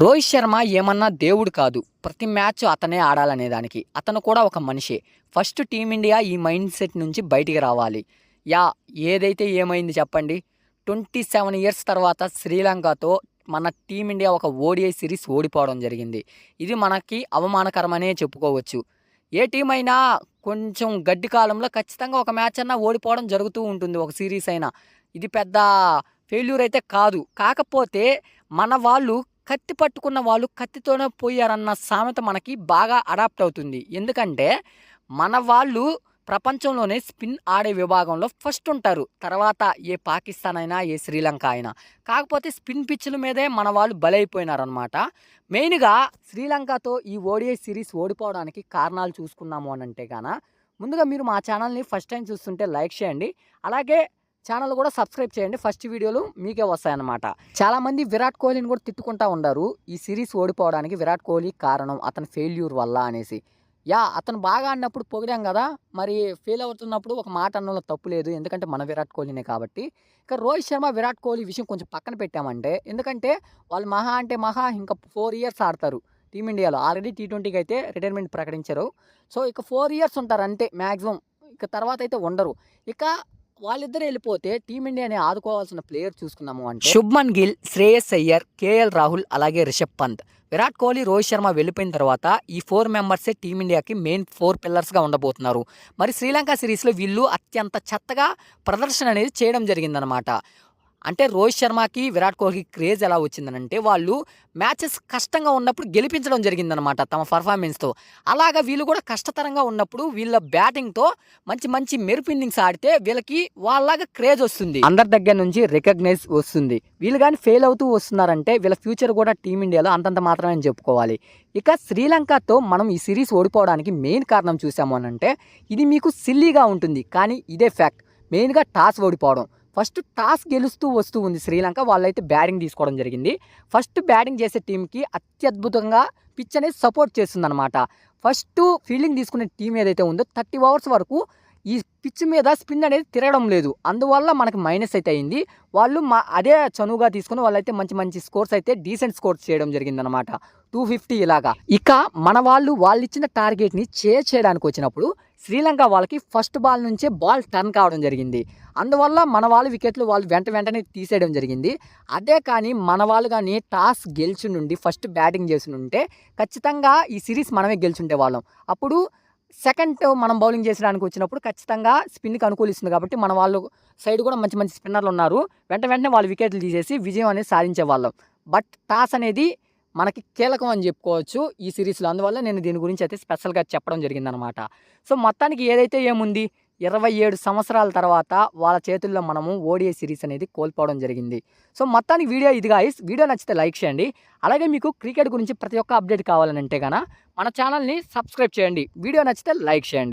రోహిత్ శర్మ ఏమన్నా దేవుడు కాదు. ప్రతి మ్యాచ్ అతనే ఆడాలనే దానికి. అతను కూడా ఒక మనిషే. ఫస్ట్ టీమిండియా ఈ మైండ్ సెట్ నుంచి బయటికి రావాలి. ఏదైతే ఏమైంది చెప్పండి. 27 ఇయర్స్ తర్వాత శ్రీలంకతో మన టీమిండియా ఒక ఓడిఐ సిరీస్ ఓడిపోవడం జరిగింది. ఇది మనకి అవమానకరమనే చెప్పుకోవచ్చు. ఏ టీం అయినా కొంచెం గడ్డి కాలంలో ఖచ్చితంగా ఒక మ్యాచ్ అన్నా ఓడిపోవడం జరుగుతూ ఉంటుంది, ఒక సిరీస్ అయినా. ఇది పెద్ద ఫెయిల్యూర్ అయితే కాదు. కాకపోతే మన వాళ్ళు కత్తి పట్టుకున్న వాళ్ళు కత్తితోనే పోయారన్న సామెత మనకి బాగా అడాప్ట్ అవుతుంది. ఎందుకంటే మన వాళ్ళు ప్రపంచంలోనే స్పిన్ ఆడే విభాగంలో ఫస్ట్ ఉంటారు. తర్వాత ఏ పాకిస్తాన్ అయినా, ఏ శ్రీలంక అయినా. కాకపోతే స్పిన్ పిచ్ల మీదే మన వాళ్ళు బలైపోయినారనమాట. మెయిన్గా శ్రీలంకతో ఈ ఓడిఐ సిరీస్ ఓడిపోవడానికి కారణాలు చూసుకున్నాము అని అంటే గాన, ముందుగా మీరు మా ఛానల్ని ఫస్ట్ టైం చూస్తుంటే లైక్ చేయండి. అలాగే ఛానల్ కూడా సబ్స్క్రైబ్ చేయండి. ఫస్ట్ వీడియోలు మీకే వస్తాయన్నమాట. చాలామంది విరాట్ కోహ్లీని కూడా తిట్టుకుంటా ఉన్నారు, ఈ సిరీస్ ఓడిపోవడానికి విరాట్ కోహ్లీ కారణం, అతని ఫెయిల్యూర్ వల్ల అనేసి. అతను బాగా ఆడినప్పుడు పొగిడాం కదా, మరి ఫెయిల్ అవుతున్నప్పుడు ఒక మాట అనడంలో తప్పు లేదు, ఎందుకంటే మన విరాట్ కోహ్లీనే కాబట్టి. ఇక రోహిత్ శర్మ విరాట్ కోహ్లీ విషయం కొంచెం పక్కన పెట్టామంటే, ఎందుకంటే వాళ్ళు మహా అంటే మహా ఇంకా 4 ఇయర్స్ ఆడతారు టీమిండియాలో. ఆల్రెడీ T20కి అయితే రిటైర్మెంట్ ప్రకటించారు. సో ఇక 4 ఇయర్స్ ఉంటారు అంతే మ్యాక్సిమం. ఇక తర్వాత అయితే ఉండరు. ఇక వాళ్ళిద్దరు వెళ్ళిపోతే టీమిండియాని ఆదుకోవాల్సిన ప్లేయర్ చూసుకున్నాము అంటే శుభ్మన్ గిల్, శ్రేయస్ అయ్యర్, కేఎల్ రాహుల్, అలాగే రిషబ్ పంత్. విరాట్ కోహ్లీ, రోహిత్ శర్మ వెళ్ళిపోయిన తర్వాత ఈ 4 మెంబర్సే టీమిండియాకి మెయిన్ 4 పిల్లర్స్గా ఉండబోతున్నారు. మరి శ్రీలంక సిరీస్లో వీళ్ళు అత్యంత చెత్తగా ప్రదర్శన అనేది చేయడం జరిగిందనమాట. అంటే రోహిత్ శర్మకి, విరాట్ కోహ్లీకి క్రేజ్ ఎలా వచ్చిందనంటే, వాళ్ళు మ్యాచెస్ కష్టంగా ఉన్నప్పుడు గెలిపించడం జరిగిందనమాట తమ పర్ఫార్మెన్స్తో. అలాగా వీళ్ళు కూడా కష్టతరంగా ఉన్నప్పుడు వీళ్ళ బ్యాటింగ్తో మంచి మంచి మెరుపు ఇన్నింగ్స్ ఆడితే వీళ్ళకి వాళ్ళలాగా క్రేజ్ వస్తుంది, అందరి దగ్గర నుంచి రికగ్నైజ్ వస్తుంది. వీళ్ళు కానీ ఫెయిల్ అవుతూ వస్తున్నారంటే వీళ్ళ ఫ్యూచర్ కూడా టీమిండియాలో అంతంత మాత్రమే అని చెప్పుకోవాలి. ఇక శ్రీలంకతో మనం ఈ సిరీస్ ఓడిపోవడానికి మెయిన్ కారణం చూసాము అని అంటే, ఇది మీకు సిల్లీగా ఉంటుంది కానీ ఇదే ఫ్యాక్ట్. మెయిన్గా టాస్ ఓడిపోవడం. ఫస్ట్ టాస్ గెలుస్తూ వస్తూ ఉంది శ్రీలంక. వాళ్ళైతే బ్యాటింగ్ తీసుకోవడం జరిగింది. ఫస్ట్ బ్యాటింగ్ చేసే టీంకి అత్యద్భుతంగా పిచ్ అనేది సపోర్ట్ చేస్తుంది అనమాట. ఫస్ట్ ఫీల్డింగ్ తీసుకునే టీం ఏదైతే ఉందో 30 ఓవర్స్ వరకు ఈ పిచ్ మీద స్పిన్ అనేది తిరగడం లేదు. అందువల్ల మనకి మైనస్ అయితే అయింది. వాళ్ళు అదే చనువుగా తీసుకుని వాళ్ళైతే మంచి మంచి స్కోర్స్ అయితే డీసెంట్ స్కోర్స్ చేయడం జరిగిందనమాట. 250 ఇలాగా. ఇక మన వాళ్ళు ఇచ్చిన టార్గెట్ని చేయడానికి వచ్చినప్పుడు శ్రీలంక వాళ్ళకి ఫస్ట్ బాల్ నుంచే బాల్ టర్న్ కావడం జరిగింది. అందువల్ల మన వాళ్ళు వికెట్లు వాళ్ళు వెంటనే తీసేయడం జరిగింది. అదే కానీ మన వాళ్ళు కానీ టాస్ గెలిచి నుండి ఫస్ట్ బ్యాటింగ్ చేసి ఉంటే ఖచ్చితంగా ఈ సిరీస్ మనమే గెలిచుంటే వాళ్ళం. అప్పుడు సెకండ్ మనం బౌలింగ్ చేసడానికి వచ్చినప్పుడు ఖచ్చితంగా స్పిన్కి అనుకూలిస్తుంది కాబట్టి మన వాళ్ళు సైడ్ కూడా మంచి మంచి స్పిన్నర్లు ఉన్నారు. వెంటనే వాళ్ళు వికెట్లు తీసేసి విజయం అనేది సాధించే వాళ్ళం. బట్ టాస్ అనేది మనకి కీలకం అని చెప్పుకోవచ్చు ఈ సిరీస్లో. అందువల్ల నేను దీని గురించి అయితే స్పెషల్గా చెప్పడం జరిగిందనమాట. సో మొత్తానికి ఏదైతే ఏముంది, 27 సంవత్సరాల తర్వాత వాళ్ళ చేతుల్లో మనము ఓడిఐ సిరీస్ అనేది కోల్పోవడం జరిగింది. సో మొత్తానికి వీడియో ఇది గాయ్స్. వీడియో నచ్చితే లైక్ చేయండి. అలాగే మీకు క్రికెట్ గురించి ప్రతి ఒక్క అప్డేట్ కావాలని అంటే మన ఛానల్ని సబ్స్క్రైబ్ చేయండి. వీడియో నచ్చితే లైక్ చేయండి.